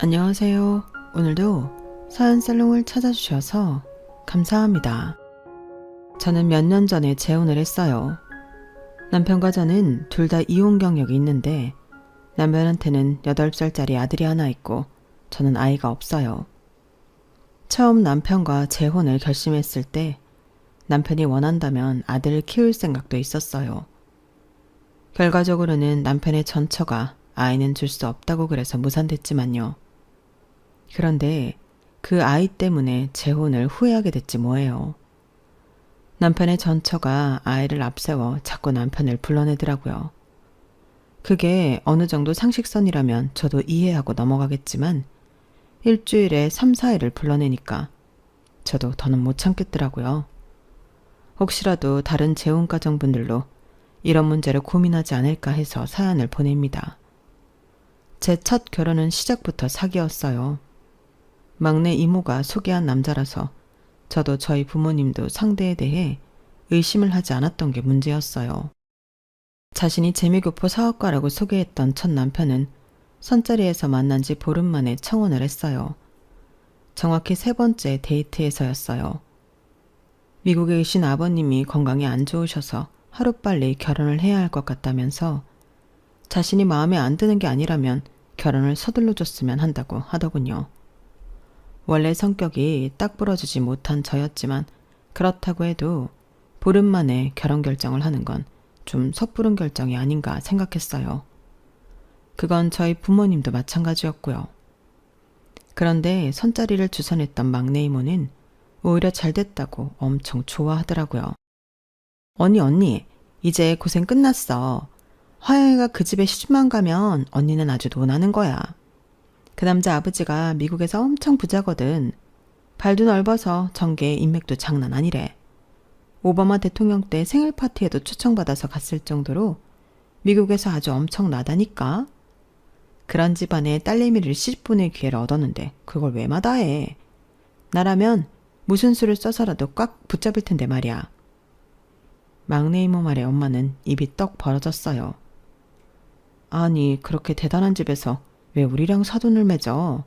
안녕하세요. 오늘도 사연살롱을 찾아주셔서 감사합니다. 저는 몇 년 전에 재혼을 했어요. 남편과 저는 둘 다 이혼 경력이 있는데 남편한테는 8살짜리 아들이 하나 있고 저는 아이가 없어요. 처음 남편과 재혼을 결심했을 때 남편이 원한다면 아들을 키울 생각도 있었어요. 결과적으로는 남편의 전처가 아이는 줄 수 없다고 그래서 무산됐지만요. 그런데 그 아이 때문에 재혼을 후회하게 됐지 뭐예요. 남편의 전처가 아이를 앞세워 자꾸 남편을 불러내더라고요. 그게 어느 정도 상식선이라면 저도 이해하고 넘어가겠지만 일주일에 3, 4일을 불러내니까 저도 더는 못 참겠더라고요. 혹시라도 다른 재혼가정분들로 이런 문제를 고민하지 않을까 해서 사연을 보냅니다. 제 첫 결혼은 시작부터 사기였어요. 막내 이모가 소개한 남자라서 저도 저희 부모님도 상대에 대해 의심을 하지 않았던 게 문제였어요. 자신이 재미교포 사업가라고 소개했던 첫 남편은 선자리에서 만난 지 보름 만에 청혼을 했어요. 정확히 3번째 데이트에서였어요. 미국에 계신 아버님이 건강이 안 좋으셔서 하루빨리 결혼을 해야 할 것 같다면서 자신이 마음에 안 드는 게 아니라면 결혼을 서둘러 줬으면 한다고 하더군요. 원래 성격이 딱 부러지지 못한 저였지만 그렇다고 해도 보름 만에 결혼 결정을 하는 건 좀 섣부른 결정이 아닌가 생각했어요. 그건 저희 부모님도 마찬가지였고요. 그런데 선자리를 주선했던 막내 이모는 오히려 잘 됐다고 엄청 좋아하더라고요. 언니, 이제 고생 끝났어. 화영이가 그 집에 시집만 가면 언니는 아주 논하는 거야. 그 남자 아버지가 미국에서 엄청 부자거든. 발도 넓어서 정계 인맥도 장난 아니래. 오바마 대통령 때 생일 파티에도 초청받아서 갔을 정도로 미국에서 아주 엄청나다니까. 그런 집안에 딸내미를 시집 보낼 기회를 얻었는데 그걸 왜 마다해. 나라면 무슨 수를 써서라도 꽉 붙잡을 텐데 말이야. 막내 이모 말에 엄마는 입이 떡 벌어졌어요. 아니, 그렇게 대단한 집에서 왜 우리랑 사돈을 맺어?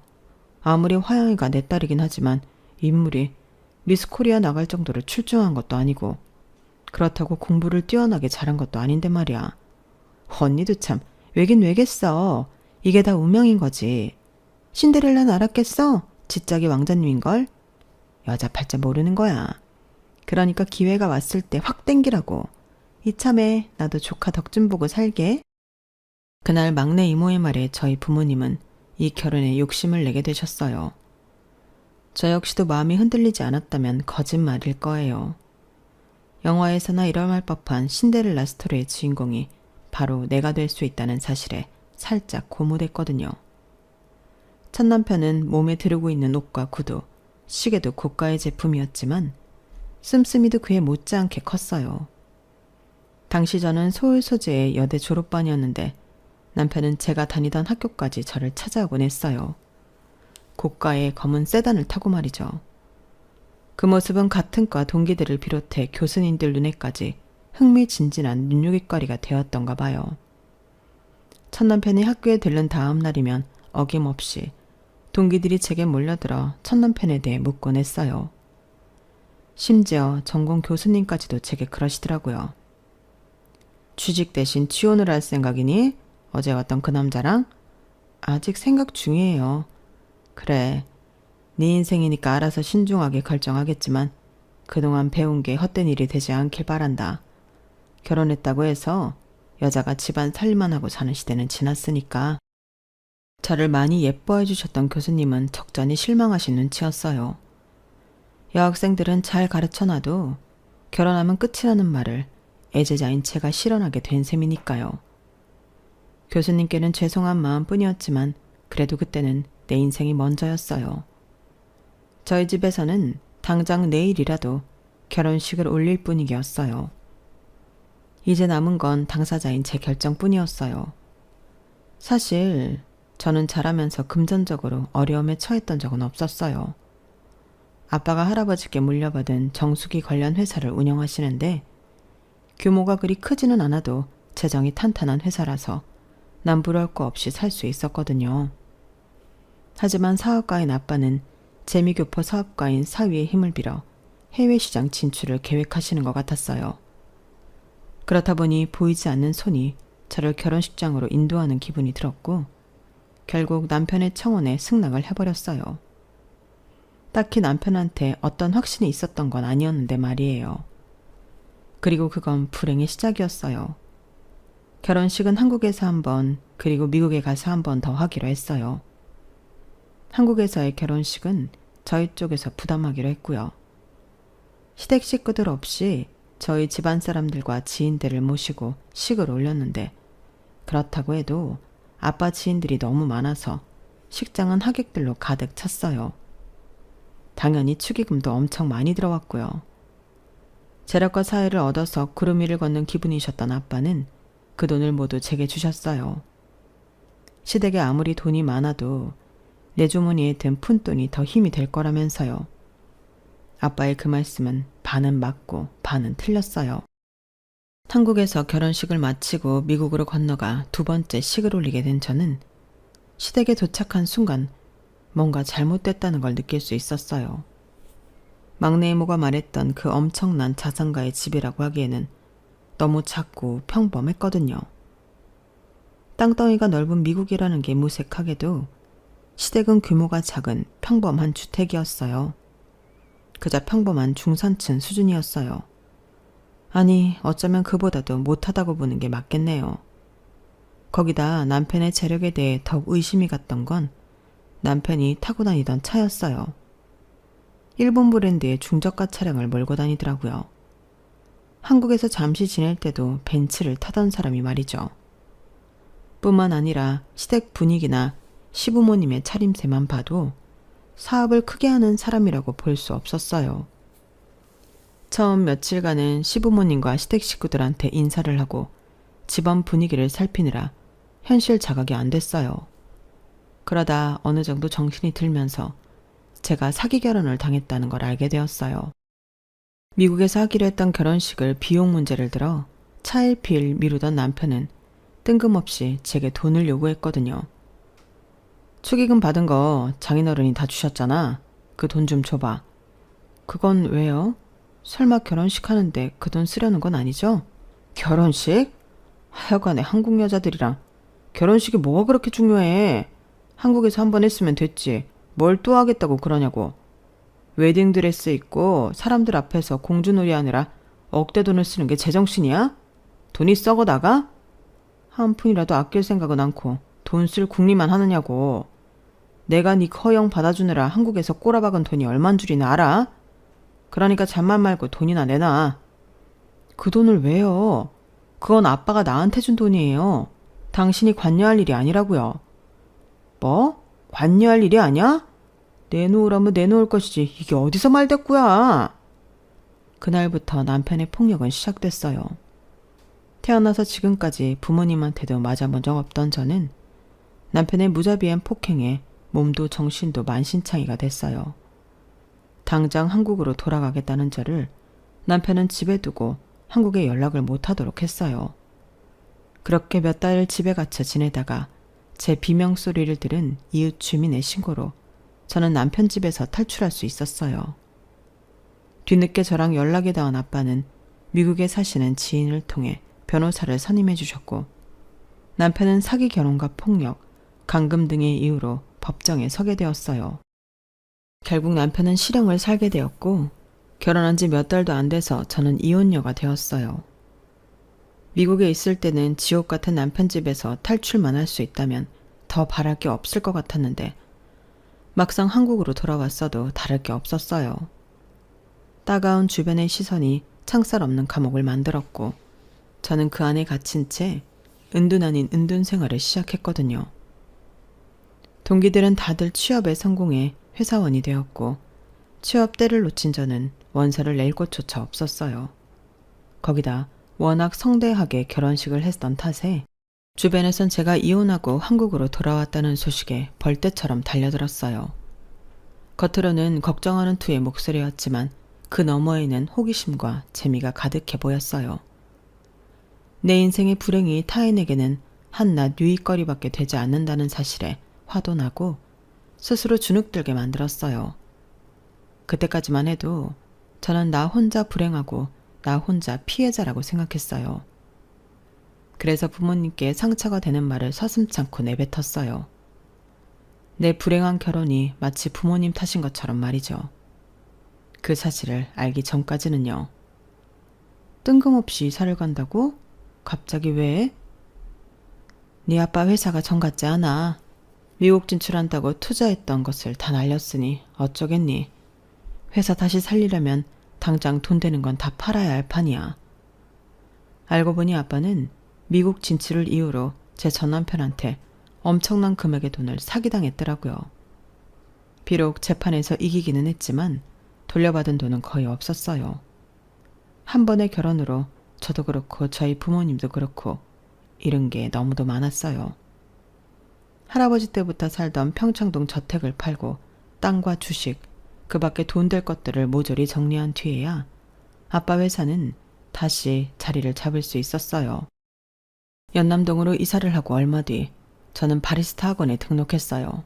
아무리 화영이가 내 딸이긴 하지만 인물이 미스 코리아 나갈 정도로 출중한 것도 아니고 그렇다고 공부를 뛰어나게 잘한 것도 아닌데 말이야. 언니도 참 왜긴 왜겠어. 이게 다 운명인 거지. 신데렐라는 알았겠어? 지짝이 왕자님인걸? 여자 팔자 모르는 거야. 그러니까 기회가 왔을 때 확 땡기라고. 이참에 나도 조카 덕 좀 보고 살게. 그날 막내 이모의 말에 저희 부모님은 이 결혼에 욕심을 내게 되셨어요. 저 역시도 마음이 흔들리지 않았다면 거짓말일 거예요. 영화에서나 일어날 법한 신데렐라 스토리의 주인공이 바로 내가 될 수 있다는 사실에 살짝 고무됐거든요. 첫 남편은 몸에 두르고 있는 옷과 구두, 시계도 고가의 제품이었지만 씀씀이도 그에 못지않게 컸어요. 당시 저는 서울 소재의 여대 졸업반이었는데 남편은 제가 다니던 학교까지 저를 찾아오곤 했어요. 고가의 검은 세단을 타고 말이죠. 그 모습은 같은 과 동기들을 비롯해 교수님들 눈에까지 흥미진진한 눈요깃거리가 되었던가 봐요. 첫 남편이 학교에 들른 다음 날이면 어김없이 동기들이 제게 몰려들어 첫 남편에 대해 묻곤 했어요. 심지어 전공 교수님까지도 제게 그러시더라고요. 취직 대신 취혼을 할 생각이니? 어제 왔던 그 남자랑? 아직 생각 중이에요. 그래, 네 인생이니까 알아서 신중하게 결정하겠지만 그동안 배운 게 헛된 일이 되지 않길 바란다. 결혼했다고 해서 여자가 집안 살림만 하고 사는 시대는 지났으니까. 저를 많이 예뻐해 주셨던 교수님은 적잖이 실망하신 눈치였어요. 여학생들은 잘 가르쳐놔도 결혼하면 끝이라는 말을 애제자인 제가 실현하게 된 셈이니까요. 교수님께는 죄송한 마음뿐이었지만 그래도 그때는 내 인생이 먼저였어요. 저희 집에서는 당장 내일이라도 결혼식을 올릴 분위기였어요. 이제 남은 건 당사자인 제 결정뿐이었어요. 사실 저는 자라면서 금전적으로 어려움에 처했던 적은 없었어요. 아빠가 할아버지께 물려받은 정수기 관련 회사를 운영하시는데 규모가 그리 크지는 않아도 재정이 탄탄한 회사라서 남부러울 거 없이 살 수 있었거든요. 하지만 사업가인 아빠는 재미교포 사업가인 사위의 힘을 빌어 해외 시장 진출을 계획하시는 것 같았어요. 그렇다 보니 보이지 않는 손이 저를 결혼식장으로 인도하는 기분이 들었고 결국 남편의 청혼에 승낙을 해버렸어요. 딱히 남편한테 어떤 확신이 있었던 건 아니었는데 말이에요. 그리고 그건 불행의 시작이었어요. 결혼식은 한국에서 한 번, 그리고 미국에 가서 한 번 더 하기로 했어요. 한국에서의 결혼식은 저희 쪽에서 부담하기로 했고요. 시댁 식구들 없이 저희 집안 사람들과 지인들을 모시고 식을 올렸는데 그렇다고 해도 아빠 지인들이 너무 많아서 식장은 하객들로 가득 찼어요. 당연히 축의금도 엄청 많이 들어왔고요. 재력과 사회를 얻어서 구름 위를 걷는 기분이셨던 아빠는 그 돈을 모두 제게 주셨어요. 시댁에 아무리 돈이 많아도 내 주머니에 든 푼돈이 더 힘이 될 거라면서요. 아빠의 그 말씀은 반은 맞고 반은 틀렸어요. 한국에서 결혼식을 마치고 미국으로 건너가 두 번째 식을 올리게 된 저는 시댁에 도착한 순간 뭔가 잘못됐다는 걸 느낄 수 있었어요. 막내 이모가 말했던 그 엄청난 자산가의 집이라고 하기에는 너무 작고 평범했거든요. 땅덩이가 넓은 미국이라는 게 무색하게도 시댁은 규모가 작은 평범한 주택이었어요. 그저 평범한 중산층 수준이었어요. 아니, 어쩌면 그보다도 못하다고 보는 게 맞겠네요. 거기다 남편의 재력에 대해 더욱 의심이 갔던 건 남편이 타고 다니던 차였어요. 일본 브랜드의 중저가 차량을 몰고 다니더라고요. 한국에서 잠시 지낼 때도 벤츠를 타던 사람이 말이죠. 뿐만 아니라 시댁 분위기나 시부모님의 차림새만 봐도 사업을 크게 하는 사람이라고 볼 수 없었어요. 처음 며칠간은 시부모님과 시댁 식구들한테 인사를 하고 집안 분위기를 살피느라 현실 자각이 안 됐어요. 그러다 어느 정도 정신이 들면서 제가 사기 결혼을 당했다는 걸 알게 되었어요. 미국에서 하기로 했던 결혼식을 비용 문제를 들어 차일피일 미루던 남편은 뜬금없이 제게 돈을 요구했거든요. 축의금 받은 거 장인어른이 다 주셨잖아. 그 돈 좀 줘봐. 그건 왜요? 설마 결혼식 하는데 그 돈 쓰려는 건 아니죠? 결혼식? 하여간에 한국 여자들이랑 결혼식이 뭐가 그렇게 중요해. 한국에서 한 번 했으면 됐지. 뭘 또 하겠다고 그러냐고. 웨딩드레스 입고 사람들 앞에서 공주놀이 하느라 억대 돈을 쓰는 게 제정신이야? 돈이 썩어 나가? 한 푼이라도 아낄 생각은 않고 돈 쓸 궁리만 하느냐고. 내가 네 허영 받아주느라 한국에서 꼬라박은 돈이 얼만 줄이나 알아? 그러니까 잠만 말고 돈이나 내놔. 그 돈을 왜요? 그건 아빠가 나한테 준 돈이에요. 당신이 관여할 일이 아니라고요. 뭐? 관여할 일이 아니야? 내놓으라면 내놓을 것이지 이게 어디서 말대꾸야. 그날부터 남편의 폭력은 시작됐어요. 태어나서 지금까지 부모님한테도 맞아본 적 없던 저는 남편의 무자비한 폭행에 몸도 정신도 만신창이가 됐어요. 당장 한국으로 돌아가겠다는 저를 남편은 집에 두고 한국에 연락을 못하도록 했어요. 그렇게 몇 달을 집에 갇혀 지내다가 제 비명소리를 들은 이웃 주민의 신고로 저는 남편 집에서 탈출할 수 있었어요. 뒤늦게 저랑 연락이 닿은 아빠는 미국에 사시는 지인을 통해 변호사를 선임해 주셨고 남편은 사기 결혼과 폭력, 감금 등의 이유로 법정에 서게 되었어요. 결국 남편은 실형을 살게 되었고 결혼한 지 몇 달도 안 돼서 저는 이혼녀가 되었어요. 미국에 있을 때는 지옥 같은 남편 집에서 탈출만 할 수 있다면 더 바랄 게 없을 것 같았는데 막상 한국으로 돌아왔어도 다를 게 없었어요. 따가운 주변의 시선이 창살 없는 감옥을 만들었고 저는 그 안에 갇힌 채 은둔 아닌 은둔 생활을 시작했거든요. 동기들은 다들 취업에 성공해 회사원이 되었고 취업 때를 놓친 저는 원서를 낼 곳조차 없었어요. 거기다 워낙 성대하게 결혼식을 했던 탓에 주변에선 제가 이혼하고 한국으로 돌아왔다는 소식에 벌떼처럼 달려들었어요. 겉으로는 걱정하는 투의 목소리였지만 그 너머에는 호기심과 재미가 가득해 보였어요. 내 인생의 불행이 타인에게는 한낱 유익거리밖에 되지 않는다는 사실에 화도 나고 스스로 주눅들게 만들었어요. 그때까지만 해도 저는 나 혼자 불행하고 나 혼자 피해자라고 생각했어요. 그래서 부모님께 상처가 되는 말을 서슴찮고 내뱉었어요. 내 불행한 결혼이 마치 부모님 탓인 것처럼 말이죠. 그 사실을 알기 전까지는요. 뜬금없이 이사를 간다고? 갑자기 왜? 네 아빠 회사가 정 같지 않아. 미국 진출한다고 투자했던 것을 다 날렸으니 어쩌겠니. 회사 다시 살리려면 당장 돈 되는 건 다 팔아야 할 판이야. 알고 보니 아빠는 미국 진출을 이유로 제 전남편한테 엄청난 금액의 돈을 사기당했더라고요. 비록 재판에서 이기기는 했지만 돌려받은 돈은 거의 없었어요. 한 번의 결혼으로 저도 그렇고 저희 부모님도 그렇고 잃은 게 너무도 많았어요. 할아버지 때부터 살던 평창동 저택을 팔고 땅과 주식, 그 밖에 돈 될 것들을 모조리 정리한 뒤에야 아빠 회사는 다시 자리를 잡을 수 있었어요. 연남동으로 이사를 하고 얼마 뒤 저는 바리스타 학원에 등록했어요.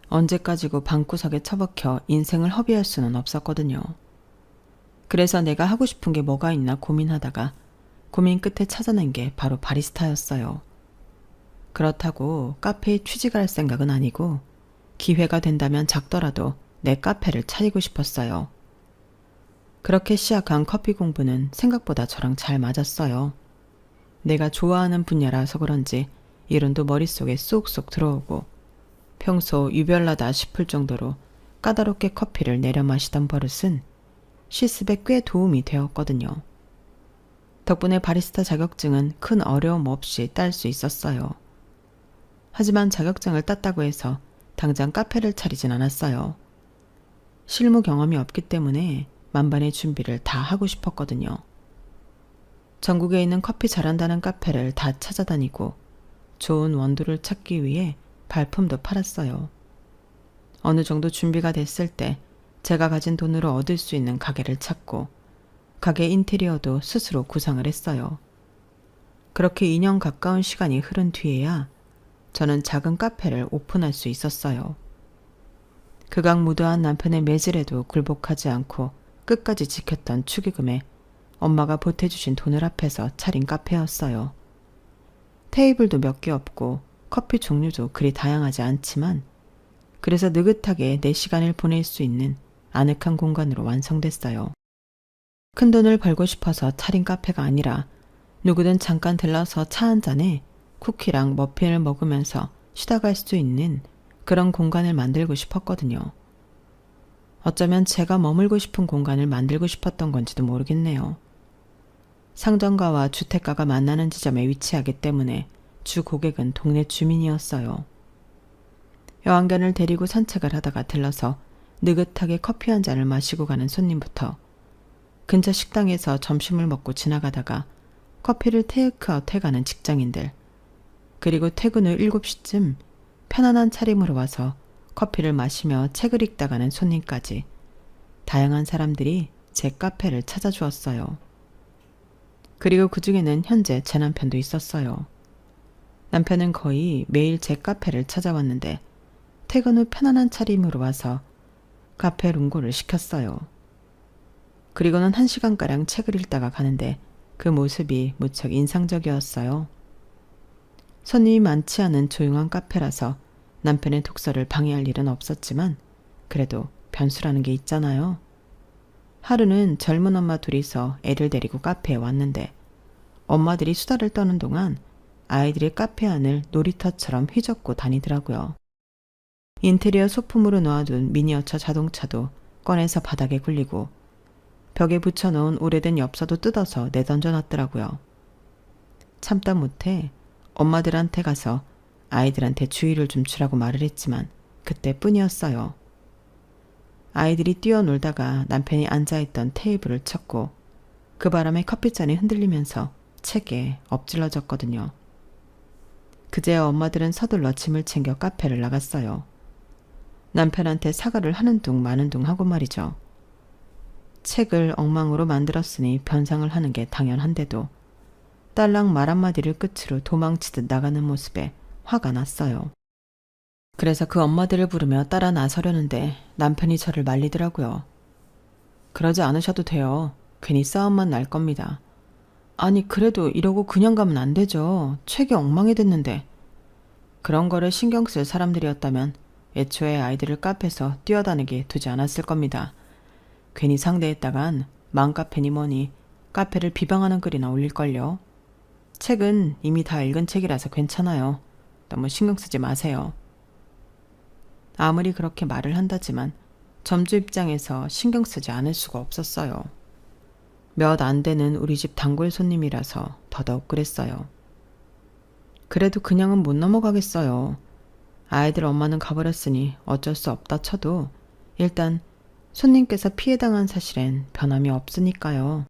언제까지고 방구석에 처박혀 인생을 허비할 수는 없었거든요. 그래서 내가 하고 싶은 게 뭐가 있나 고민하다가 고민 끝에 찾아낸 게 바로 바리스타였어요. 그렇다고 카페에 취직할 생각은 아니고 기회가 된다면 작더라도 내 카페를 차리고 싶었어요. 그렇게 시작한 커피 공부는 생각보다 저랑 잘 맞았어요. 내가 좋아하는 분야라서 그런지 이론도 머릿속에 쏙쏙 들어오고 평소 유별나다 싶을 정도로 까다롭게 커피를 내려 마시던 버릇은 실습에 꽤 도움이 되었거든요. 덕분에 바리스타 자격증은 큰 어려움 없이 딸 수 있었어요. 하지만 자격증을 땄다고 해서 당장 카페를 차리진 않았어요. 실무 경험이 없기 때문에 만반의 준비를 다 하고 싶었거든요. 전국에 있는 커피 잘한다는 카페를 다 찾아다니고 좋은 원두를 찾기 위해 발품도 팔았어요. 어느 정도 준비가 됐을 때 제가 가진 돈으로 얻을 수 있는 가게를 찾고 가게 인테리어도 스스로 구상을 했어요. 그렇게 2년 가까운 시간이 흐른 뒤에야 저는 작은 카페를 오픈할 수 있었어요. 극악무도한 남편의 매질에도 굴복하지 않고 끝까지 지켰던 축의금에 엄마가 보태주신 돈을 합해서 차린 카페였어요. 테이블도 몇 개 없고 커피 종류도 그리 다양하지 않지만 그래서 느긋하게 내 시간을 보낼 수 있는 아늑한 공간으로 완성됐어요. 큰 돈을 벌고 싶어서 차린 카페가 아니라 누구든 잠깐 들러서 차 한 잔에 쿠키랑 머핀을 먹으면서 쉬다 갈 수 있는 그런 공간을 만들고 싶었거든요. 어쩌면 제가 머물고 싶은 공간을 만들고 싶었던 건지도 모르겠네요. 상점가와 주택가가 만나는 지점에 위치하기 때문에 주 고객은 동네 주민이었어요. 여왕견을 데리고 산책을 하다가 들러서 느긋하게 커피 한 잔을 마시고 가는 손님부터 근처 식당에서 점심을 먹고 지나가다가 커피를 테이크아웃 해가는 직장인들, 그리고 퇴근 후 7시쯤 편안한 차림으로 와서 커피를 마시며 책을 읽다 가는 손님까지 다양한 사람들이 제 카페를 찾아주었어요. 그리고 그 중에는 현재 제 남편도 있었어요. 남편은 거의 매일 제 카페를 찾아왔는데 퇴근 후 편안한 차림으로 와서 카페 룽고를 시켰어요. 그리고는 1시간가량 책을 읽다가 가는데 그 모습이 무척 인상적이었어요. 손님이 많지 않은 조용한 카페라서 남편의 독서를 방해할 일은 없었지만 그래도 변수라는 게 있잖아요. 하루는 젊은 엄마 둘이서 애를 데리고 카페에 왔는데 엄마들이 수다를 떠는 동안 아이들이 카페 안을 놀이터처럼 휘젓고 다니더라고요. 인테리어 소품으로 놓아둔 미니어처 자동차도 꺼내서 바닥에 굴리고 벽에 붙여놓은 오래된 엽서도 뜯어서 내던져 놨더라고요. 참다 못해 엄마들한테 가서 아이들한테 주의를 좀 주라고 말을 했지만 그때뿐이었어요. 아이들이 뛰어놀다가 남편이 앉아있던 테이블을 쳤고 그 바람에 커피잔이 흔들리면서 책에 엎질러졌거든요. 그제야 엄마들은 서둘러 짐을 챙겨 카페를 나갔어요. 남편한테 사과를 하는 둥 마는 둥 하고 말이죠. 책을 엉망으로 만들었으니 변상을 하는 게 당연한데도 딸랑 말 한마디를 끝으로 도망치듯 나가는 모습에 화가 났어요. 그래서 그 엄마들을 부르며 따라 나서려는데 남편이 저를 말리더라고요. 그러지 않으셔도 돼요. 괜히 싸움만 날 겁니다. 아니 그래도 이러고 그냥 가면 안 되죠. 책이 엉망이 됐는데. 그런 거를 신경 쓸 사람들이었다면 애초에 아이들을 카페에서 뛰어다니게 두지 않았을 겁니다. 괜히 상대했다간 맘카페니 뭐니 카페를 비방하는 글이나 올릴걸요. 책은 이미 다 읽은 책이라서 괜찮아요. 너무 신경 쓰지 마세요. 아무리 그렇게 말을 한다지만 점주 입장에서 신경 쓰지 않을 수가 없었어요. 몇 안 되는 우리 집 단골 손님이라서 더더욱 그랬어요. 그래도 그냥은 못 넘어가겠어요. 아이들 엄마는 가버렸으니 어쩔 수 없다 쳐도 일단 손님께서 피해당한 사실엔 변함이 없으니까요.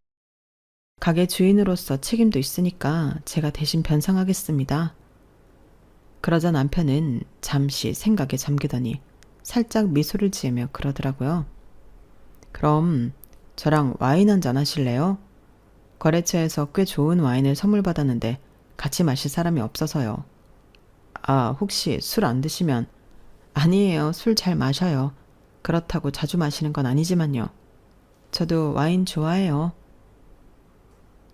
가게 주인으로서 책임도 있으니까 제가 대신 변상하겠습니다. 그러자 남편은 잠시 생각에 잠기더니 살짝 미소를 지으며 그러더라고요. 그럼 저랑 와인 한잔 하실래요? 거래처에서 꽤 좋은 와인을 선물 받았는데 같이 마실 사람이 없어서요. 아, 혹시 술 안 드시면? 아니에요. 술 잘 마셔요. 그렇다고 자주 마시는 건 아니지만요. 저도 와인 좋아해요.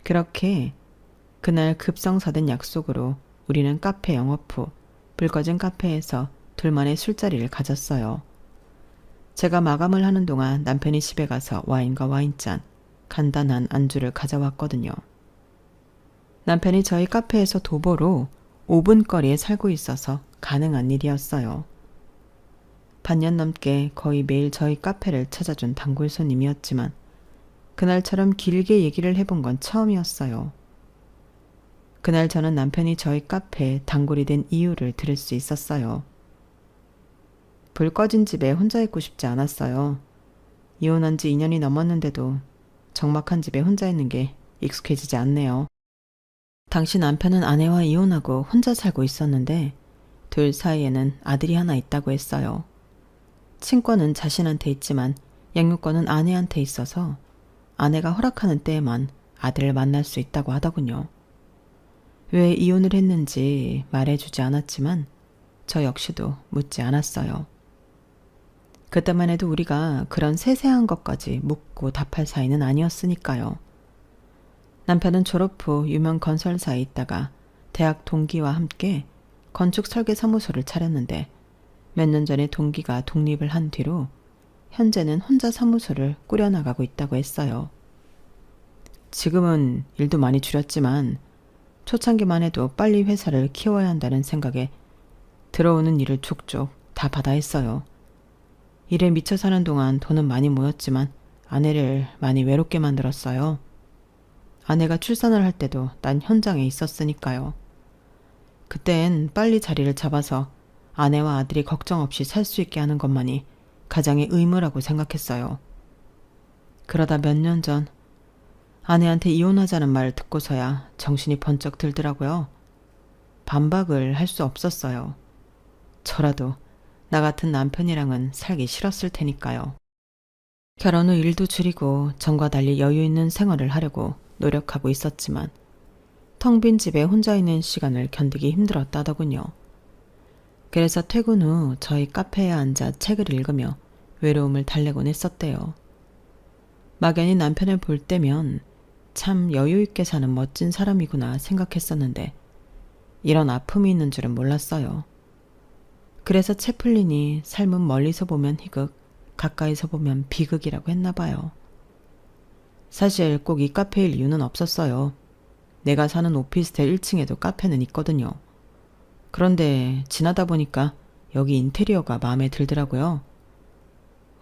그렇게 그날 급성사된 약속으로 우리는 카페 영업 후 불 꺼진 카페에서 둘만의 술자리를 가졌어요. 제가 마감을 하는 동안 남편이 집에 가서 와인과 와인잔, 간단한 안주를 가져왔거든요. 남편이 저희 카페에서 도보로 5분 거리에 살고 있어서 가능한 일이었어요. 반년 넘게 거의 매일 저희 카페를 찾아준 단골 손님이었지만 그날처럼 길게 얘기를 해본 건 처음이었어요. 그날 저는 남편이 저희 카페에 단골이 된 이유를 들을 수 있었어요. 불 꺼진 집에 혼자 있고 싶지 않았어요. 이혼한 지 2년이 넘었는데도 적막한 집에 혼자 있는 게 익숙해지지 않네요. 당시 남편은 아내와 이혼하고 혼자 살고 있었는데 둘 사이에는 아들이 하나 있다고 했어요. 친권은 자신한테 있지만 양육권은 아내한테 있어서 아내가 허락하는 때에만 아들을 만날 수 있다고 하더군요. 왜 이혼을 했는지 말해주지 않았지만 저 역시도 묻지 않았어요. 그때만 해도 우리가 그런 세세한 것까지 묻고 답할 사이는 아니었으니까요. 남편은 졸업 후 유명 건설사에 있다가 대학 동기와 함께 건축 설계 사무소를 차렸는데 몇 년 전에 동기가 독립을 한 뒤로 현재는 혼자 사무소를 꾸려나가고 있다고 했어요. 지금은 일도 많이 줄였지만 초창기만 해도 빨리 회사를 키워야 한다는 생각에 들어오는 일을 족족 다 받아 했어요. 일에 미쳐 사는 동안 돈은 많이 모였지만 아내를 많이 외롭게 만들었어요. 아내가 출산을 할 때도 난 현장에 있었으니까요. 그땐 빨리 자리를 잡아서 아내와 아들이 걱정 없이 살 수 있게 하는 것만이 가장의 의무라고 생각했어요. 그러다 몇 년 전 아내한테 이혼하자는 말을 듣고서야 정신이 번쩍 들더라고요. 반박을 할 수 없었어요. 저라도 나 같은 남편이랑은 살기 싫었을 테니까요. 결혼 후 일도 줄이고 전과 달리 여유 있는 생활을 하려고 노력하고 있었지만 텅 빈 집에 혼자 있는 시간을 견디기 힘들었다더군요. 그래서 퇴근 후 저희 카페에 앉아 책을 읽으며 외로움을 달래곤 했었대요. 막연히 남편을 볼 때면 참 여유 있게 사는 멋진 사람이구나 생각했었는데 이런 아픔이 있는 줄은 몰랐어요. 그래서 채플린이 삶은 멀리서 보면 희극, 가까이서 보면 비극이라고 했나 봐요. 사실 꼭 이 카페일 이유는 없었어요. 내가 사는 오피스텔 1층에도 카페는 있거든요. 그런데 지나다 보니까 여기 인테리어가 마음에 들더라고요.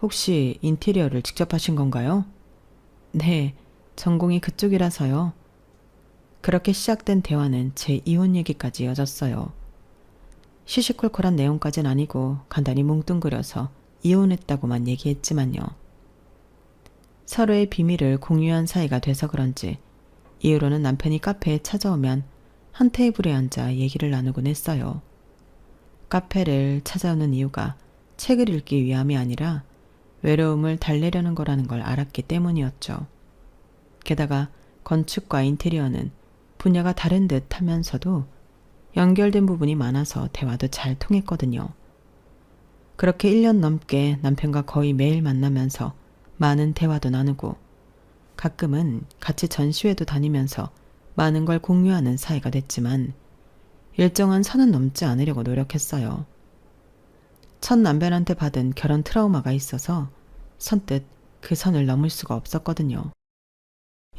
혹시 인테리어를 직접 하신 건가요? 네, 전공이 그쪽이라서요. 그렇게 시작된 대화는 제 이혼 얘기까지 이어졌어요. 시시콜콜한 내용까진 아니고 간단히 뭉뚱그려서 이혼했다고만 얘기했지만요. 서로의 비밀을 공유한 사이가 돼서 그런지 이후로는 남편이 카페에 찾아오면 한 테이블에 앉아 얘기를 나누곤 했어요. 카페를 찾아오는 이유가 책을 읽기 위함이 아니라 외로움을 달래려는 거라는 걸 알았기 때문이었죠. 게다가 건축과 인테리어는 분야가 다른 듯 하면서도 연결된 부분이 많아서 대화도 잘 통했거든요. 그렇게 1년 넘게 남편과 거의 매일 만나면서 많은 대화도 나누고 가끔은 같이 전시회도 다니면서 많은 걸 공유하는 사이가 됐지만 일정한 선은 넘지 않으려고 노력했어요. 첫 남편한테 받은 결혼 트라우마가 있어서 선뜻 그 선을 넘을 수가 없었거든요.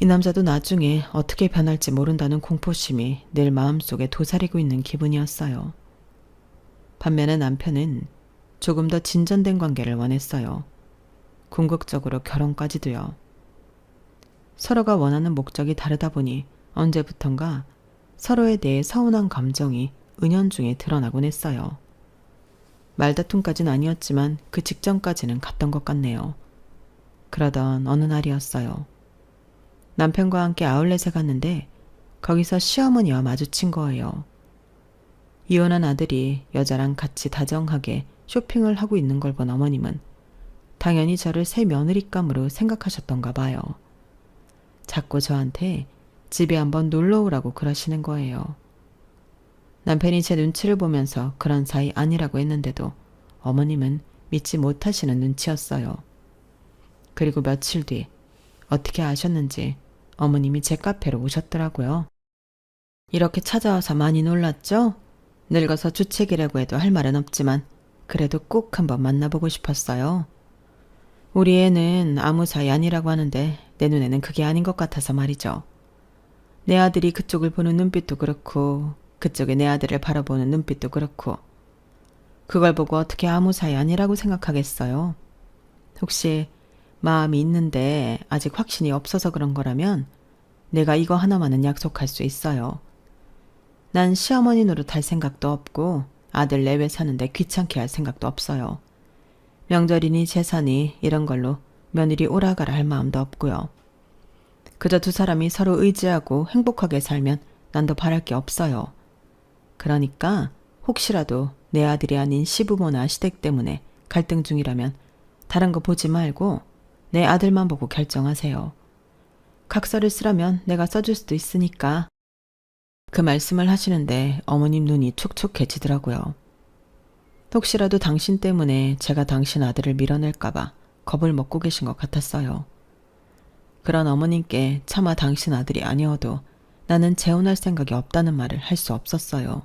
이 남자도 나중에 어떻게 변할지 모른다는 공포심이 늘 마음속에 도사리고 있는 기분이었어요. 반면에 남편은 조금 더 진전된 관계를 원했어요. 궁극적으로 결혼까지도요. 서로가 원하는 목적이 다르다 보니 언제부턴가 서로에 대해 서운한 감정이 은연중에 드러나곤 했어요. 말다툼까지는 아니었지만 그 직전까지는 갔던 것 같네요. 그러던 어느 날이었어요. 남편과 함께 아울렛에 갔는데 거기서 시어머니와 마주친 거예요. 이혼한 아들이 여자랑 같이 다정하게 쇼핑을 하고 있는 걸 본 어머님은 당연히 저를 새 며느리감으로 생각하셨던가 봐요. 자꾸 저한테 집에 한번 놀러 오라고 그러시는 거예요. 남편이 제 눈치를 보면서 그런 사이 아니라고 했는데도 어머님은 믿지 못하시는 눈치였어요. 그리고 며칠 뒤 어떻게 아셨는지 어머님이 제 카페로 오셨더라고요. 이렇게 찾아와서 많이 놀랐죠? 늙어서 주책이라고 해도 할 말은 없지만 그래도 꼭 한번 만나보고 싶었어요. 우리 애는 아무 사이 아니라고 하는데 내 눈에는 그게 아닌 것 같아서 말이죠. 내 아들이 그쪽을 보는 눈빛도 그렇고 그쪽에 내 아들을 바라보는 눈빛도 그렇고 그걸 보고 어떻게 아무 사이 아니라고 생각하겠어요? 혹시 마음이 있는데 아직 확신이 없어서 그런 거라면 내가 이거 하나만은 약속할 수 있어요. 난 시어머니 노릇할 생각도 없고 아들 내외 사는데 귀찮게 할 생각도 없어요. 명절이니 재산이 이런 걸로 며느리 오라가라 할 마음도 없고요. 그저 두 사람이 서로 의지하고 행복하게 살면 난 더 바랄 게 없어요. 그러니까 혹시라도 내 아들이 아닌 시부모나 시댁 때문에 갈등 중이라면 다른 거 보지 말고 내 아들만 보고 결정하세요. 각서를 쓰라면 내가 써줄 수도 있으니까. 그 말씀을 하시는데 어머님 눈이 촉촉해지더라고요. 혹시라도 당신 때문에 제가 당신 아들을 밀어낼까봐 겁을 먹고 계신 것 같았어요. 그런 어머님께 차마 당신 아들이 아니어도 나는 재혼할 생각이 없다는 말을 할 수 없었어요.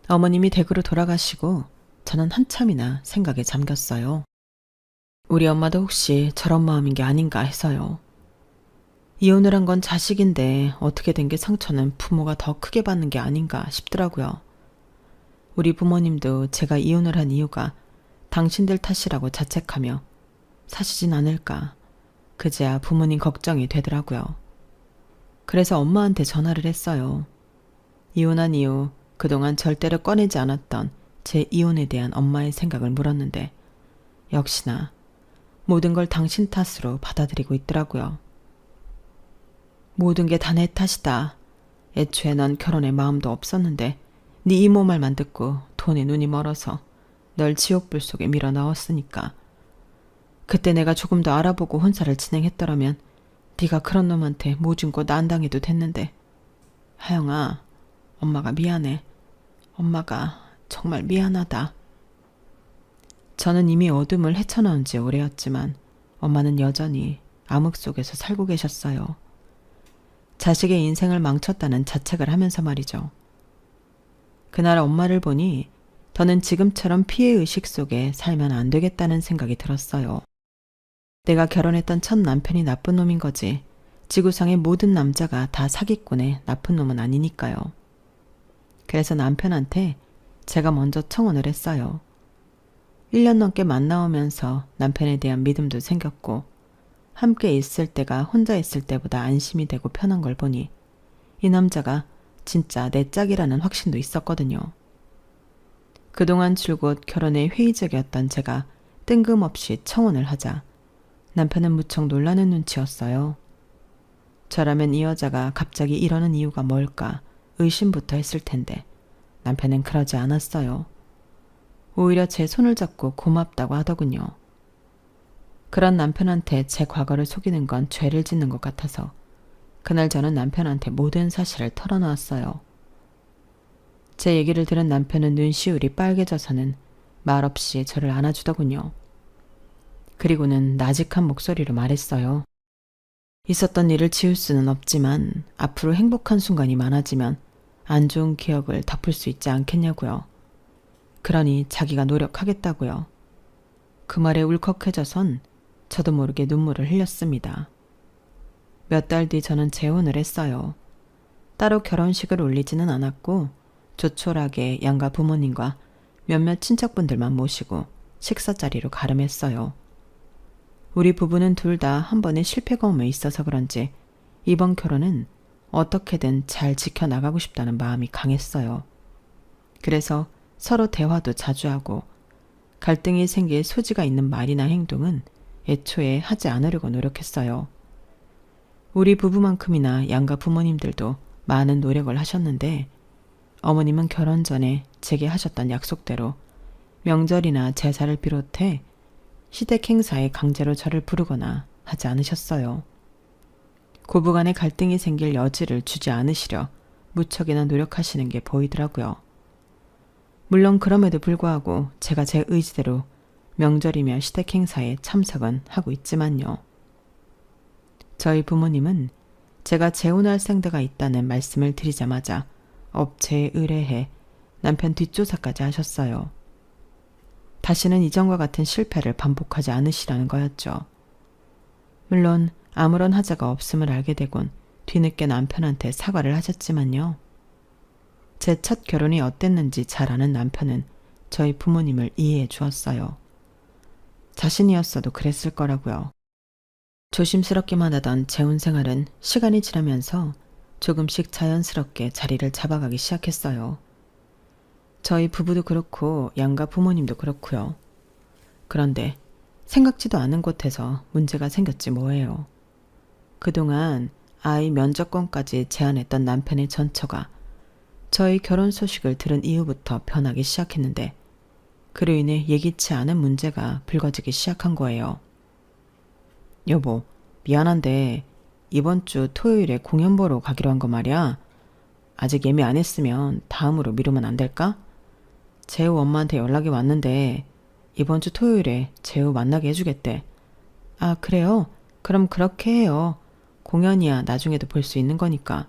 어머님이 댁으로 돌아가시고 저는 한참이나 생각에 잠겼어요. 우리 엄마도 혹시 저런 마음인 게 아닌가 해서요. 이혼을 한 건 자식인데 어떻게 된 게 상처는 부모가 더 크게 받는 게 아닌가 싶더라고요. 우리 부모님도 제가 이혼을 한 이유가 당신들 탓이라고 자책하며 사시진 않을까 그제야 부모님 걱정이 되더라고요. 그래서 엄마한테 전화를 했어요. 이혼한 이후 그동안 절대로 꺼내지 않았던 제 이혼에 대한 엄마의 생각을 물었는데 역시나 모든 걸 당신 탓으로 받아들이고 있더라고요. 모든 게 다 내 탓이다. 애초에 넌 결혼에 마음도 없었는데 네 이모 말만 듣고 돈에 눈이 멀어서 널 지옥불 속에 밀어 넣었으니까. 그때 내가 조금 더 알아보고 혼사를 진행했더라면 네가 그런 놈한테 모진 거 난 당해도 됐는데. 하영아, 엄마가 미안해. 엄마가 정말 미안하다. 저는 이미 어둠을 헤쳐나온 지 오래였지만 엄마는 여전히 암흑 속에서 살고 계셨어요. 자식의 인생을 망쳤다는 자책을 하면서 말이죠. 그날 엄마를 보니 더는 지금처럼 피해의식 속에 살면 안 되겠다는 생각이 들었어요. 내가 결혼했던 첫 남편이 나쁜 놈인 거지 지구상의 모든 남자가 다 사기꾼의 나쁜 놈은 아니니까요. 그래서 남편한테 제가 먼저 청혼을 했어요. 1년 넘게 만나오면서 남편에 대한 믿음도 생겼고 함께 있을 때가 혼자 있을 때보다 안심이 되고 편한 걸 보니 이 남자가 진짜 내 짝이라는 확신도 있었거든요. 그동안 줄곧 결혼에 회의적이었던 제가 뜬금없이 청혼을 하자 남편은 무척 놀라는 눈치였어요. 저라면 이 여자가 갑자기 이러는 이유가 뭘까 의심부터 했을 텐데 남편은 그러지 않았어요. 오히려 제 손을 잡고 고맙다고 하더군요. 그런 남편한테 제 과거를 속이는 건 죄를 짓는 것 같아서 그날 저는 남편한테 모든 사실을 털어놓았어요. 제 얘기를 들은 남편은 눈시울이 빨개져서는 말없이 저를 안아주더군요. 그리고는 나직한 목소리로 말했어요. 있었던 일을 지울 수는 없지만 앞으로 행복한 순간이 많아지면 안 좋은 기억을 덮을 수 있지 않겠냐고요. 그러니 자기가 노력하겠다고요. 그 말에 울컥해져선 저도 모르게 눈물을 흘렸습니다. 몇 달 뒤 저는 재혼을 했어요. 따로 결혼식을 올리지는 않았고 조촐하게 양가 부모님과 몇몇 친척분들만 모시고 식사 자리로 가름했어요. 우리 부부는 둘 다 한 번의 실패 경험이 있어서 그런지 이번 결혼은 어떻게든 잘 지켜나가고 싶다는 마음이 강했어요. 그래서 서로 대화도 자주 하고 갈등이 생길 소지가 있는 말이나 행동은 애초에 하지 않으려고 노력했어요. 우리 부부만큼이나 양가 부모님들도 많은 노력을 하셨는데 어머님은 결혼 전에 제게 하셨던 약속대로 명절이나 제사를 비롯해 시댁 행사에 강제로 저를 부르거나 하지 않으셨어요. 고부간의 갈등이 생길 여지를 주지 않으시려 무척이나 노력하시는 게 보이더라고요. 물론 그럼에도 불구하고 제가 제 의지대로 명절이며 시댁 행사에 참석은 하고 있지만요. 저희 부모님은 제가 재혼할 생각가 있다는 말씀을 드리자마자 업체에 의뢰해 남편 뒷조사까지 하셨어요. 다시는 이전과 같은 실패를 반복하지 않으시라는 거였죠. 물론 아무런 하자가 없음을 알게 되곤 뒤늦게 남편한테 사과를 하셨지만요. 제 첫 결혼이 어땠는지 잘 아는 남편은 저희 부모님을 이해해 주었어요. 자신이었어도 그랬을 거라고요. 조심스럽기만 하던 재혼 생활은 시간이 지나면서 조금씩 자연스럽게 자리를 잡아가기 시작했어요. 저희 부부도 그렇고 양가 부모님도 그렇고요. 그런데 생각지도 않은 곳에서 문제가 생겼지 뭐예요. 그동안 아이 면접권까지 제안했던 남편의 전처가 저희 결혼 소식을 들은 이후부터 변하기 시작했는데 그로 인해 예기치 않은 문제가 불거지기 시작한 거예요. 여보, 미안한데 이번 주 토요일에 공연 보러 가기로 한 거 말이야. 아직 예매 안 했으면 다음으로 미루면 안 될까? 재우 엄마한테 연락이 왔는데 이번 주 토요일에 재우 만나게 해주겠대. 아, 그래요? 그럼 그렇게 해요. 공연이야 나중에도 볼 수 있는 거니까.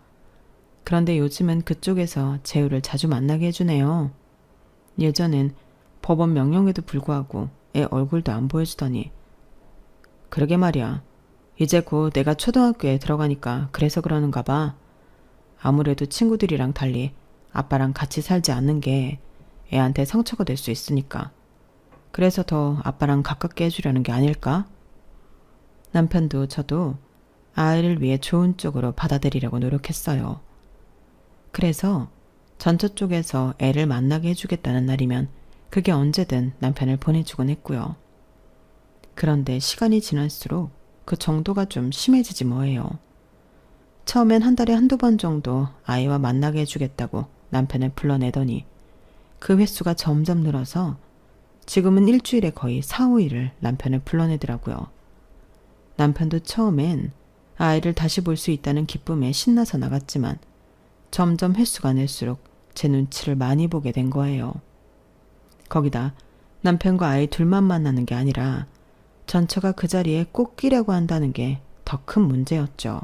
그런데 요즘은 그쪽에서 재우를 자주 만나게 해주네요. 예전엔 법원 명령에도 불구하고 애 얼굴도 안 보여주더니. 그러게 말이야. 이제 곧 내가 초등학교에 들어가니까 그래서 그러는가 봐. 아무래도 친구들이랑 달리 아빠랑 같이 살지 않는 게 애한테 상처가 될 수 있으니까. 그래서 더 아빠랑 가깝게 해주려는 게 아닐까? 남편도 저도 아이를 위해 좋은 쪽으로 받아들이려고 노력했어요. 그래서 전처 쪽에서 애를 만나게 해주겠다는 날이면 그게 언제든 남편을 보내주곤 했고요. 그런데 시간이 지날수록 그 정도가 좀 심해지지 뭐예요. 처음엔 한 달에 한두 번 정도 아이와 만나게 해주겠다고 남편을 불러내더니 그 횟수가 점점 늘어서 지금은 일주일에 거의 4, 5일을 남편을 불러내더라고요. 남편도 처음엔 아이를 다시 볼 수 있다는 기쁨에 신나서 나갔지만 점점 횟수가 늘수록 제 눈치를 많이 보게 된 거예요. 거기다 남편과 아이 둘만 만나는 게 아니라 전처가 그 자리에 꼭 끼려고 한다는 게 더 큰 문제였죠.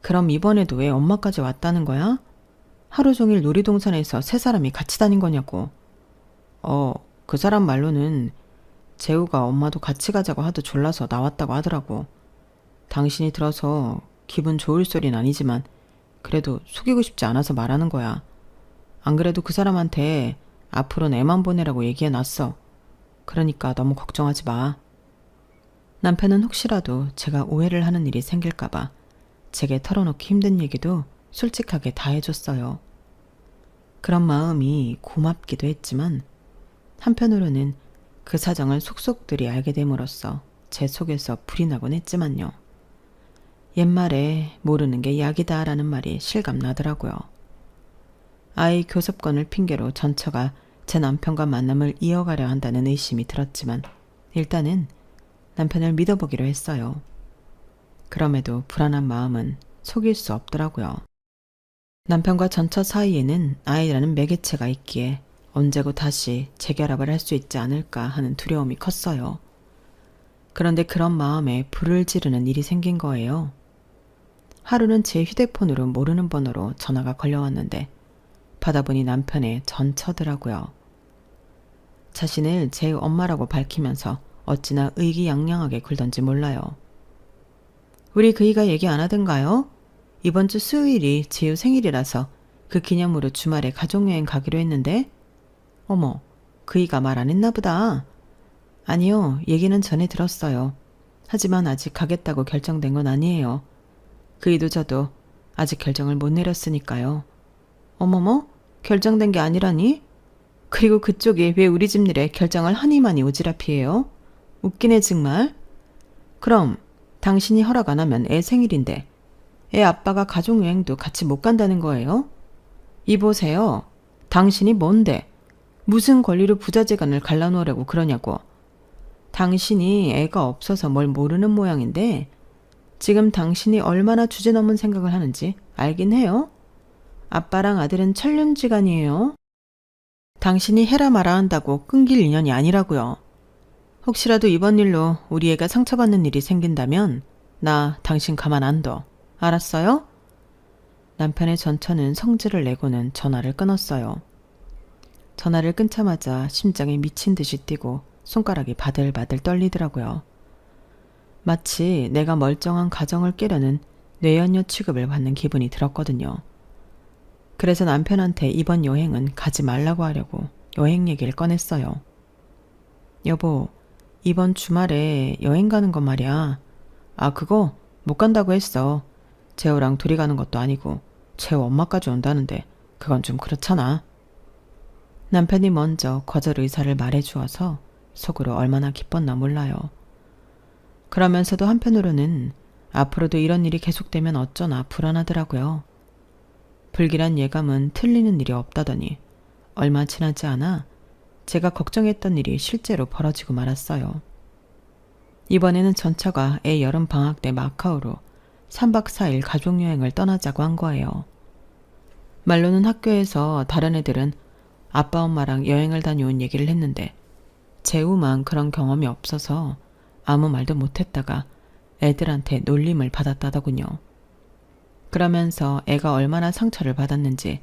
그럼 이번에도 왜 엄마까지 왔다는 거야? 하루 종일 놀이동산에서 세 사람이 같이 다닌 거냐고. 그 사람 말로는 재우가 엄마도 같이 가자고 하도 졸라서 나왔다고 하더라고. 당신이 들어서 기분 좋을 소린 아니지만 그래도 속이고 싶지 않아서 말하는 거야. 안 그래도 그 사람한테 앞으로는 애만 보내라고 얘기해놨어. 그러니까 너무 걱정하지 마. 남편은 혹시라도 제가 오해를 하는 일이 생길까봐 제게 털어놓기 힘든 얘기도 솔직하게 다 해줬어요. 그런 마음이 고맙기도 했지만 한편으로는 그 사정을 속속들이 알게 됨으로써 제 속에서 불이 나곤 했지만요. 옛말에 모르는 게 약이다라는 말이 실감나더라고요. 아이 교섭권을 핑계로 전처가 제 남편과 만남을 이어가려 한다는 의심이 들었지만 일단은 남편을 믿어보기로 했어요. 그럼에도 불안한 마음은 속일 수 없더라고요. 남편과 전처 사이에는 아이라는 매개체가 있기에 언제고 다시 재결합을 할 수 있지 않을까 하는 두려움이 컸어요. 그런데 그런 마음에 불을 지르는 일이 생긴 거예요. 하루는 제 휴대폰으로 모르는 번호로 전화가 걸려왔는데 받아보니 남편의 전처더라고요. 자신을 제 엄마라고 밝히면서 어찌나 의기양양하게 굴던지 몰라요. 우리 그이가 얘기 안 하던가요? 이번 주 수요일이 재우 생일이라서 그 기념으로 주말에 가족여행 가기로 했는데? 어머, 그이가 말 안 했나 보다. 아니요, 얘기는 전에 들었어요. 하지만 아직 가겠다고 결정된 건 아니에요. 그이도 저도 아직 결정을 못 내렸으니까요. 어머머, 결정된 게 아니라니? 그리고 그쪽이 왜 우리 집 일에 결정을 하니마니 오지랖이에요? 웃기네 정말. 그럼 당신이 허락 안 하면 애 생일인데 애 아빠가 가족여행도 같이 못 간다는 거예요? 이보세요. 당신이 뭔데? 무슨 권리로 부자재간을 갈라놓으려고 그러냐고. 당신이 애가 없어서 뭘 모르는 모양인데 지금 당신이 얼마나 주제넘은 생각을 하는지 알긴 해요. 아빠랑 아들은 천륜지간이에요. 당신이 해라 마라 한다고 끊길 인연이 아니라고요. 혹시라도 이번 일로 우리 애가 상처받는 일이 생긴다면 나 당신 가만 안 둬. 알았어요? 남편의 전처는 성질을 내고는 전화를 끊었어요. 전화를 끊자마자 심장이 미친 듯이 뛰고 손가락이 바들바들 떨리더라고요. 마치 내가 멀쩡한 가정을 깨려는 뇌연녀 취급을 받는 기분이 들었거든요. 그래서 남편한테 이번 여행은 가지 말라고 하려고 여행 얘기를 꺼냈어요. 여보, 이번 주말에 여행 가는 건 말이야. 아, 그거 못 간다고 했어. 재호랑 둘이 가는 것도 아니고 재호 엄마까지 온다는데 그건 좀 그렇잖아. 남편이 먼저 거절 의사를 말해주어서 속으로 얼마나 기뻤나 몰라요. 그러면서도 한편으로는 앞으로도 이런 일이 계속되면 어쩌나 불안하더라고요. 불길한 예감은 틀리는 일이 없다더니 얼마 지나지 않아 제가 걱정했던 일이 실제로 벌어지고 말았어요. 이번에는 전처가 애 여름 방학 때 마카오로 3박 4일 가족여행을 떠나자고 한 거예요. 말로는 학교에서 다른 애들은 아빠 엄마랑 여행을 다녀온 얘기를 했는데 재우만 그런 경험이 없어서 아무 말도 못했다가 애들한테 놀림을 받았다더군요. 그러면서 애가 얼마나 상처를 받았는지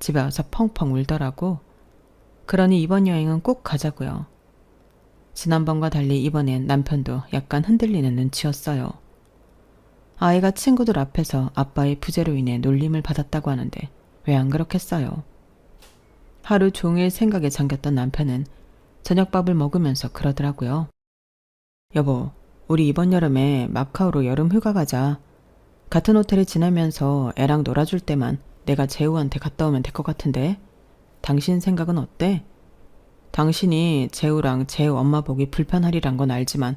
집에 와서 펑펑 울더라고. 그러니 이번 여행은 꼭 가자고요. 지난번과 달리 이번엔 남편도 약간 흔들리는 눈치였어요. 아이가 친구들 앞에서 아빠의 부재로 인해 놀림을 받았다고 하는데 왜 안 그렇겠어요? 하루 종일 생각에 잠겼던 남편은 저녁밥을 먹으면서 그러더라고요. 여보, 우리 이번 여름에 마카오로 여름 휴가 가자. 같은 호텔에 지내면서 애랑 놀아줄 때만 내가 재우한테 갔다 오면 될 것 같은데 당신 생각은 어때? 당신이 재우랑 재우 엄마 보기 불편하리란 건 알지만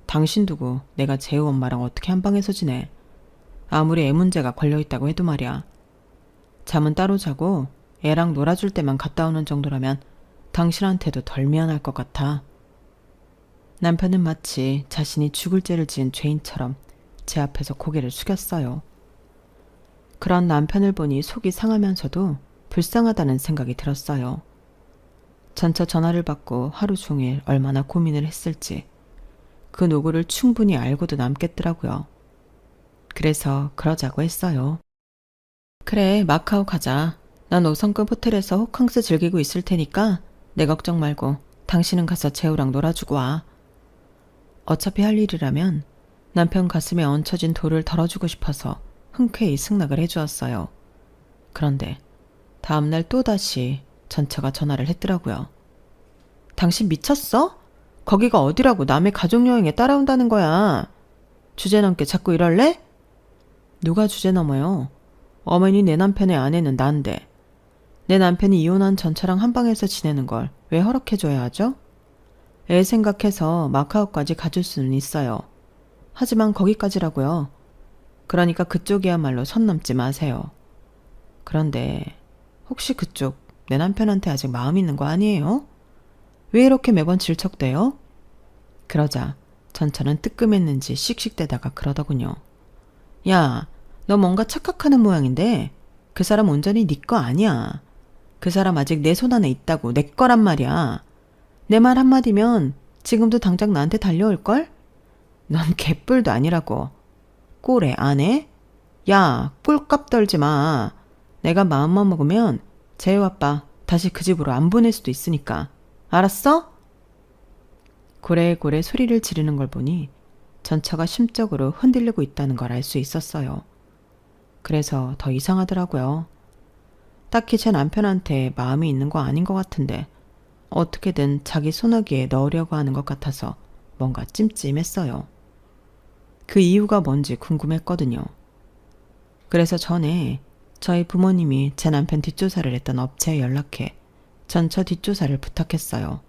당신 두고 내가 재우 엄마랑 어떻게 한 방에서 지내? 아무리 애 문제가 걸려있다고 해도 말이야. 잠은 따로 자고 애랑 놀아줄 때만 갔다 오는 정도라면 당신한테도 덜 미안할 것 같아. 남편은 마치 자신이 죽을 죄를 지은 죄인처럼 제 앞에서 고개를 숙였어요. 그런 남편을 보니 속이 상하면서도 불쌍하다는 생각이 들었어요. 전처 전화를 받고 하루 종일 얼마나 고민을 했을지 그 노고를 충분히 알고도 남겠더라고요. 그래서 그러자고 했어요. 그래, 마카오 가자. 난 5성급 호텔에서 호캉스 즐기고 있을 테니까 내 걱정 말고 당신은 가서 재우랑 놀아주고 와. 어차피 할 일이라면 남편 가슴에 얹혀진 돌을 덜어주고 싶어서 흔쾌히 승낙을 해주었어요. 그런데 다음날 또다시 전처가 전화를 했더라고요. 당신 미쳤어? 거기가 어디라고 남의 가족여행에 따라온다는 거야. 주제넘게 자꾸 이럴래? 누가 주제넘어요? 어머니 내 남편의 아내는 난데 내 남편이 이혼한 전처랑 한 방에서 지내는 걸 왜 허락해줘야 하죠? 애 생각해서 마카오까지 가줄 수는 있어요. 하지만 거기까지라고요. 그러니까 그쪽이야말로 선 넘지 마세요. 그런데 혹시 그쪽 내 남편한테 아직 마음 있는 거 아니에요? 왜 이렇게 매번 질척대요? 그러자 전처는 뜨끔했는지 씩씩대다가 그러더군요. 야, 너 뭔가 착각하는 모양인데 그 사람 온전히 네 거 아니야. 그 사람 아직 내 손 안에 있다고. 내 거란 말이야. 내 말 한마디면 지금도 당장 나한테 달려올걸? 넌 개뿔도 아니라고. 꼴에 안 해? 야, 꼴값 떨지 마. 내가 마음만 먹으면 재우 아빠 다시 그 집으로 안 보낼 수도 있으니까. 알았어? 고래고래 소리를 지르는 걸 보니 전처가 심적으로 흔들리고 있다는 걸 알 수 있었어요. 그래서 더 이상하더라고요. 딱히 제 남편한테 마음이 있는 거 아닌 것 같은데 어떻게든 자기 소나기에 넣으려고 하는 것 같아서 뭔가 찜찜했어요. 그 이유가 뭔지 궁금했거든요. 그래서 전에 저희 부모님이 제 남편 뒷조사를 했던 업체에 연락해 전처 뒷조사를 부탁했어요.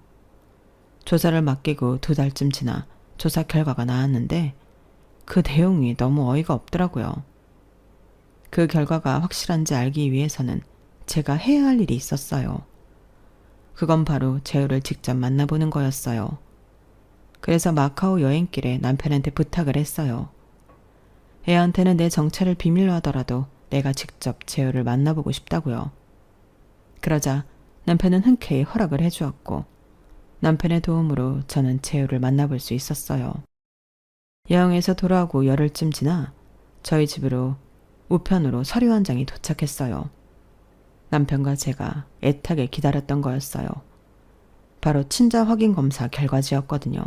조사를 맡기고 2달쯤 지나 조사 결과가 나왔는데 그 내용이 너무 어이가 없더라고요. 그 결과가 확실한지 알기 위해서는 제가 해야 할 일이 있었어요. 그건 바로 재우를 직접 만나보는 거였어요. 그래서 마카오 여행길에 남편한테 부탁을 했어요. 애한테는 내 정체를 비밀로 하더라도 내가 직접 재우를 만나보고 싶다고요. 그러자 남편은 흔쾌히 허락을 해주었고 남편의 도움으로 저는 재우를 만나볼 수 있었어요. 여행에서 돌아오고 열흘쯤 지나 저희 집으로 우편으로 서류 한 장이 도착했어요. 남편과 제가 애타게 기다렸던 거였어요. 바로 친자 확인 검사 결과지였거든요.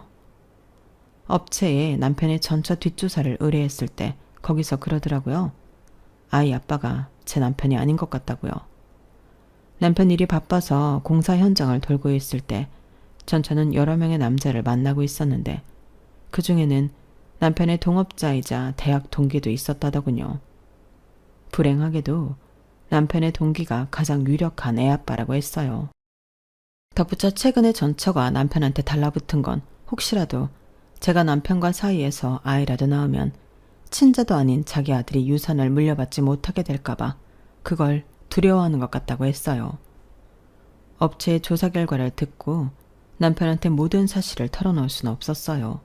업체에 남편의 전처 뒷조사를 의뢰했을 때 거기서 그러더라고요. 아이 아빠가 제 남편이 아닌 것 같다고요. 남편 일이 바빠서 공사 현장을 돌고 있을 때 전처는 여러 명의 남자를 만나고 있었는데 그 중에는 남편의 동업자이자 대학 동기도 있었다더군요. 불행하게도 남편의 동기가 가장 유력한 애아빠라고 했어요. 덧붙여 최근에 전처가 남편한테 달라붙은 건 혹시라도 제가 남편과 사이에서 아이라도 낳으면 친자도 아닌 자기 아들이 유산을 물려받지 못하게 될까봐 그걸 두려워하는 것 같다고 했어요. 업체의 조사 결과를 듣고 남편한테 모든 사실을 털어놓을 수는 없었어요.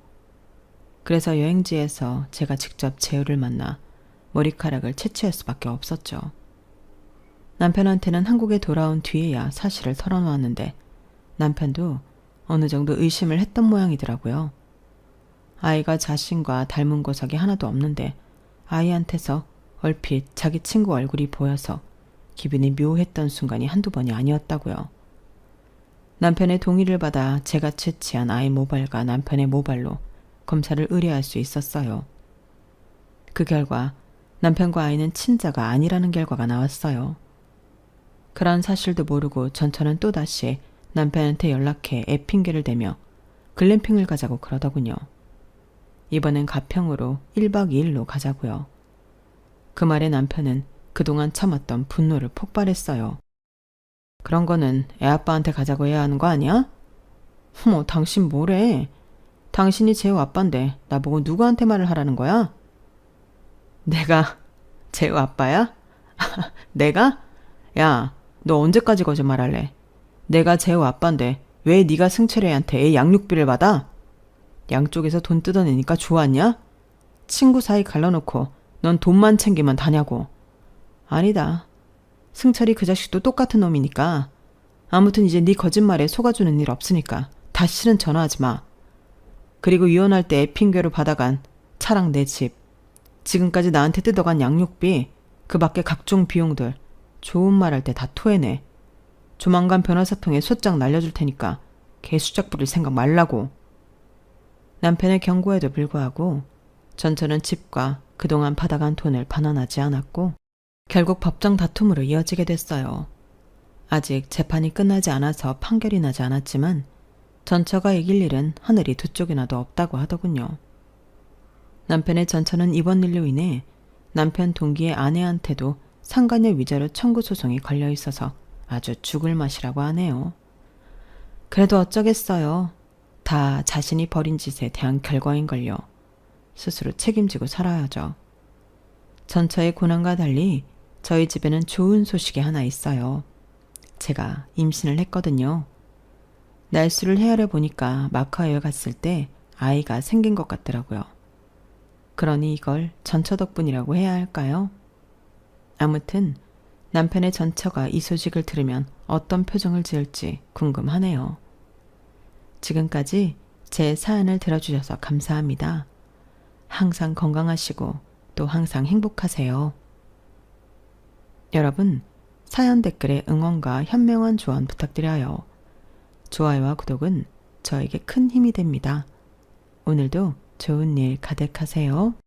그래서 여행지에서 제가 직접 재우를 만나 머리카락을 채취할 수밖에 없었죠. 남편한테는 한국에 돌아온 뒤에야 사실을 털어놓았는데 남편도 어느 정도 의심을 했던 모양이더라고요. 아이가 자신과 닮은 구석이 하나도 없는데 아이한테서 얼핏 자기 친구 얼굴이 보여서 기분이 묘했던 순간이 한두 번이 아니었다고요. 남편의 동의를 받아 제가 채취한 아이 모발과 남편의 모발로 검사를 의뢰할 수 있었어요. 그 결과 남편과 아이는 친자가 아니라는 결과가 나왔어요. 그런 사실도 모르고 전처는 또다시 남편한테 연락해 애 핑계를 대며 글램핑을 가자고 그러더군요. 이번엔 가평으로 1박 2일로 가자고요. 그 말에 남편은 그동안 참았던 분노를 폭발했어요. 그런 거는 애아빠한테 가자고 해야 하는 거 아니야? 어머, 당신 뭐래? 당신이 재우 아빠인데 나보고 누구한테 말을 하라는 거야? 내가 재우 아빠야? 내가? 야, 너 언제까지 거짓말할래? 내가 재우 아빠인데 왜 네가 승철이한테 애 양육비를 받아? 양쪽에서 돈 뜯어내니까 좋았냐? 친구 사이 갈라놓고 넌 돈만 챙기면 다냐고. 아니다. 승철이 그 자식도 똑같은 놈이니까. 아무튼 이제 네 거짓말에 속아주는 일 없으니까 다시는 전화하지 마. 그리고 이혼할 때 애 핑계로 받아간 차랑 내 집, 지금까지 나한테 뜯어간 양육비, 그 밖에 각종 비용들 좋은 말 할 때 다 토해내. 조만간 변호사 통해 소장 날려줄 테니까 개수작 부릴 생각 말라고. 남편의 경고에도 불구하고 전처는 집과 그동안 받아간 돈을 반환하지 않았고 결국 법정 다툼으로 이어지게 됐어요. 아직 재판이 끝나지 않아서 판결이 나지 않았지만 전처가 이길 일은 하늘이 두 쪽이나도 없다고 하더군요. 남편의 전처는 이번 일로 인해 남편 동기의 아내한테도 상간녀 위자료 청구 소송이 걸려 있어서 아주 죽을 맛이라고 하네요. 그래도 어쩌겠어요. 다 자신이 벌인 짓에 대한 결과인걸요. 스스로 책임지고 살아야죠. 전처의 고난과 달리 저희 집에는 좋은 소식이 하나 있어요. 제가 임신을 했거든요. 날수를 헤아려 보니까 마카오에 갔을 때 아이가 생긴 것 같더라고요. 그러니 이걸 전처 덕분이라고 해야 할까요? 아무튼 남편의 전처가 이 소식을 들으면 어떤 표정을 지을지 궁금하네요. 지금까지 제 사연을 들어주셔서 감사합니다. 항상 건강하시고 또 항상 행복하세요. 여러분, 사연 댓글에 응원과 현명한 조언 부탁드려요. 좋아요와 구독은 저에게 큰 힘이 됩니다. 오늘도 좋은 일 가득하세요.